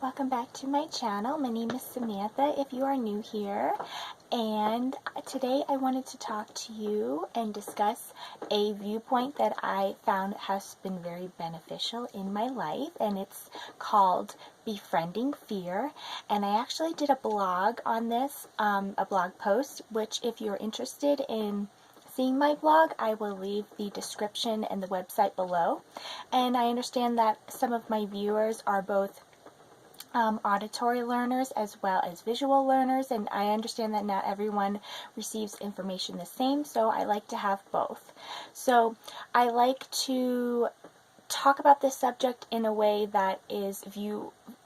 Welcome back to my channel. My name is Samantha if you are new here, and today I wanted to talk to you and discuss a viewpoint that I found has been very beneficial in my life, and it's called Befriending Fear. And I actually did a blog on this, a blog post, which if you're interested in seeing my blog, I will leave the description and the website below. And I understand that some of my viewers are both auditory learners as well as visual learners, and I understand that not everyone receives information the same, so I like to have both. So I like to talk about this subject in a way that is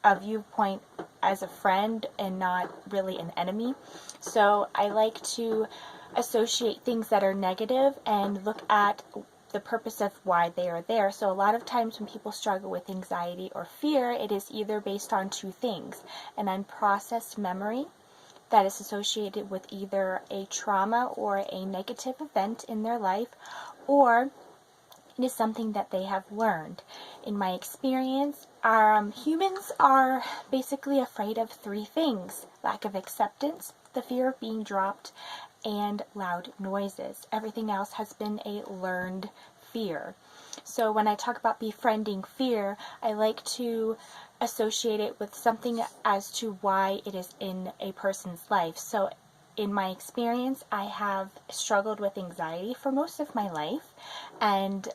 a viewpoint as a friend and not really an enemy. So I like to associate things that are negative and look at the purpose of why they are there. So a lot of times when people struggle with anxiety or fear, it is either based on two things: an unprocessed memory that is associated with either a trauma or a negative event in their life, or it is something that they have learned. In my experience, humans are basically afraid of three things: lack of acceptance, the fear of being dropped, and loud noises. Everything else has been a learned fear. So when I talk about befriending fear, I like to associate it with something as to why it is in a person's life. So in my experience, I have struggled with anxiety for most of my life, and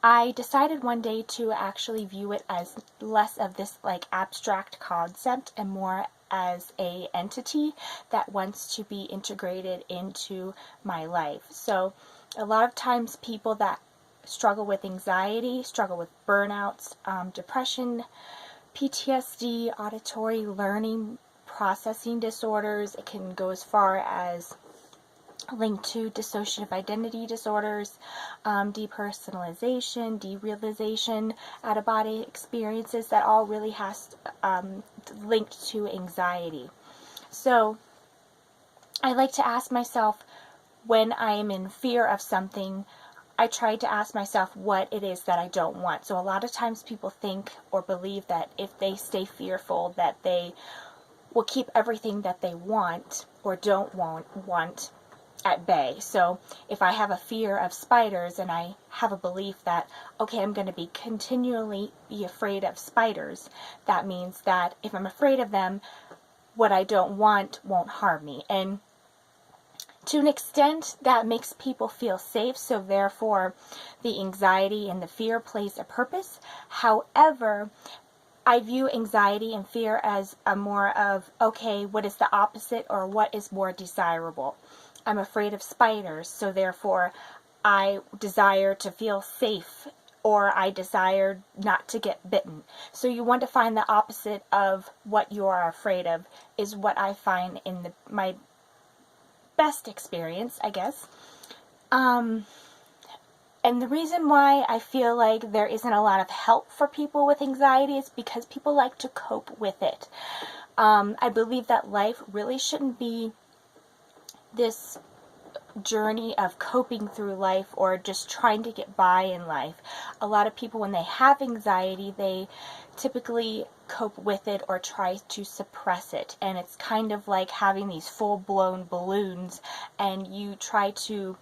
I decided one day to actually view it as less of this like abstract concept and more as a entity that wants to be integrated into my life. So a lot of times people that struggle with anxiety, struggle with burnouts, depression, PTSD, auditory learning processing disorders. It can go as far as linked to dissociative identity disorders, depersonalization, derealization, out-of-body experiences, that all really has linked to anxiety. So I like to ask myself, when I am in fear of something, I try to ask myself what it is that I don't want. So a lot of times people think or believe that if they stay fearful, that they will keep everything that they want or don't want at bay. So if I have a fear of spiders and I have a belief that, okay, I'm going to be continually be afraid of spiders, that means that if I'm afraid of them, what I don't want won't harm me. And to an extent, that makes people feel safe, so therefore the anxiety and the fear plays a purpose. However, I view anxiety and fear as a more of, okay, what is the opposite, or what is more desirable? I'm afraid of spiders, so therefore I desire to feel safe, or I desire not to get bitten. So you want to find the opposite of what you are afraid of, is what I find in my best experience, I guess. And the reason why I feel like there isn't a lot of help for people with anxiety is because people like to cope with it. I believe that life really shouldn't be this journey of coping through life or just trying to get by in life. A lot of people, when they have anxiety, they typically cope with it or try to suppress it, and it's kind of like having these full-blown balloons, and you try to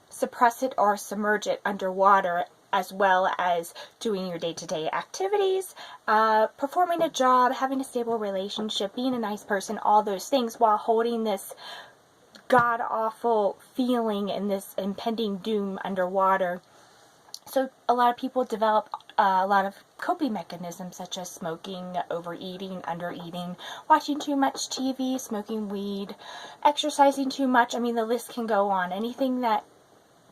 suppress it or submerge it underwater, as well as doing your day-to-day activities, performing a job, having a stable relationship, being a nice person, all those things, while holding this god-awful feeling and this impending doom underwater. So a lot of people develop a lot of coping mechanisms, such as smoking, overeating, undereating, watching too much TV, smoking weed, exercising too much. I mean, the list can go on. Anything that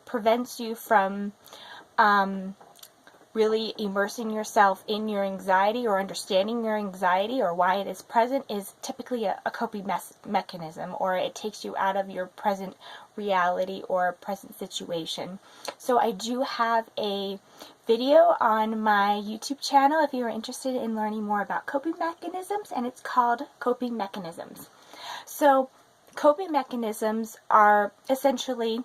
prevents you from really immersing yourself in your anxiety or understanding your anxiety or why it is present is typically a coping mechanism, or it takes you out of your present reality or present situation. So I do have a video on my YouTube channel if you're interested in learning more about coping mechanisms, and it's called Coping Mechanisms. So coping mechanisms are essentially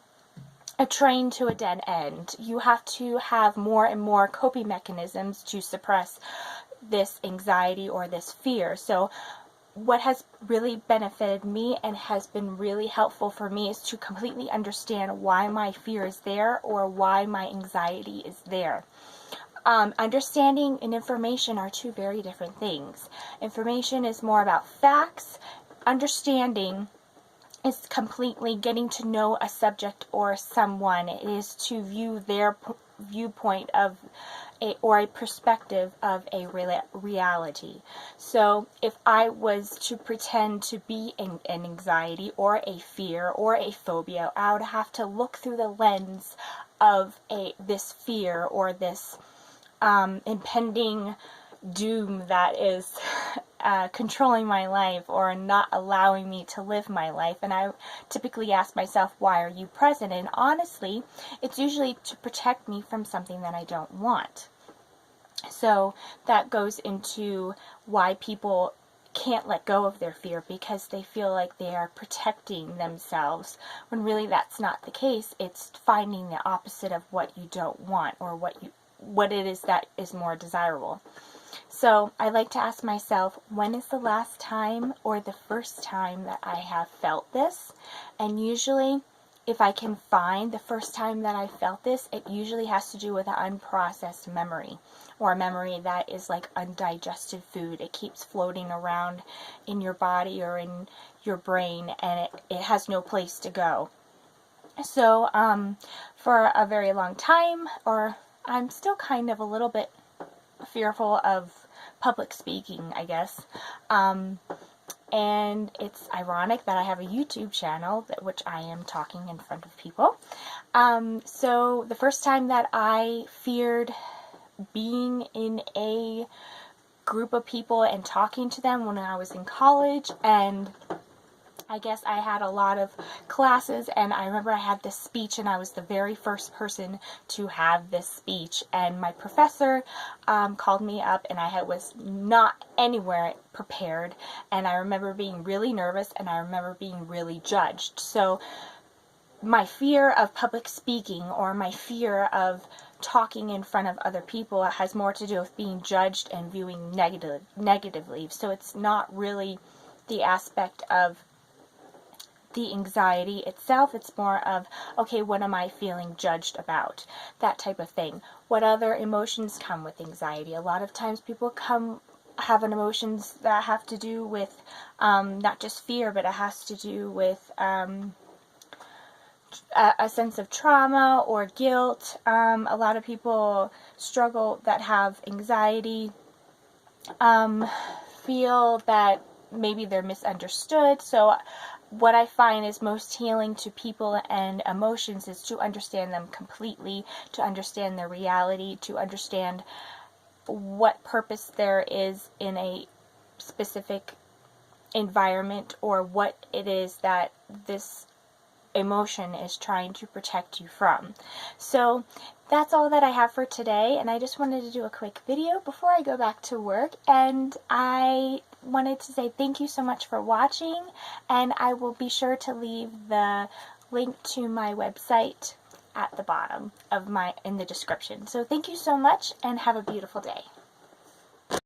a train to a dead end. You have to have more and more coping mechanisms to suppress this anxiety or this fear. So what has really benefited me and has been really helpful for me is to completely understand why my fear is there or why my anxiety is there. Understanding and information are two very different things. Information is more about facts. Understanding is completely getting to know a subject or someone. It is to view their viewpoint of or a perspective of a reality. So if I was to pretend to be an anxiety or a fear or a phobia, I would have to look through the lens of this fear or this impending doom that is controlling my life or not allowing me to live my life. And I typically ask myself, why are you present? And honestly, it's usually to protect me from something that I don't want. So that goes into why people can't let go of their fear, because they feel like they are protecting themselves, when really that's not the case. It's finding the opposite of what you don't want, or what it is that is more desirable. So I like to ask myself, when is the last time or the first time that I have felt this? And usually, if I can find the first time that I felt this, it usually has to do with an unprocessed memory, or a memory that is like undigested food. It keeps floating around in your body or in your brain, and it has no place to go. So for a very long time, or I'm still kind of a little bit fearful of public speaking, I guess. And it's ironic that I have a YouTube channel which I am talking in front of people. So the first time that I feared being in a group of people and talking to them, when I was in college, and I guess I had a lot of classes, and I remember I had this speech, and I was the very first person to have this speech, and my professor called me up, and I was not anywhere prepared, and I remember being really nervous, and I remember being really judged. So my fear of public speaking, or my fear of talking in front of other people, has more to do with being judged and viewing negatively. So it's not really the aspect of the anxiety itself. It's more of, okay, what am I feeling judged about? That type of thing. What other emotions come with anxiety? A lot of times people have emotions that have to do with not just fear, but it has to do with a sense of trauma or guilt. A lot of people struggle that have anxiety feel that maybe they're misunderstood. So what I find is most healing to people and emotions is to understand them completely, to understand their reality, to understand what purpose there is in a specific environment, or what it is that this emotion is trying to protect you from. So that's all that I have for today, and I just wanted to do a quick video before I go back to work, and I wanted to say thank you so much for watching, and I will be sure to leave the link to my website at the bottom of in the description. So thank you so much, and have a beautiful day.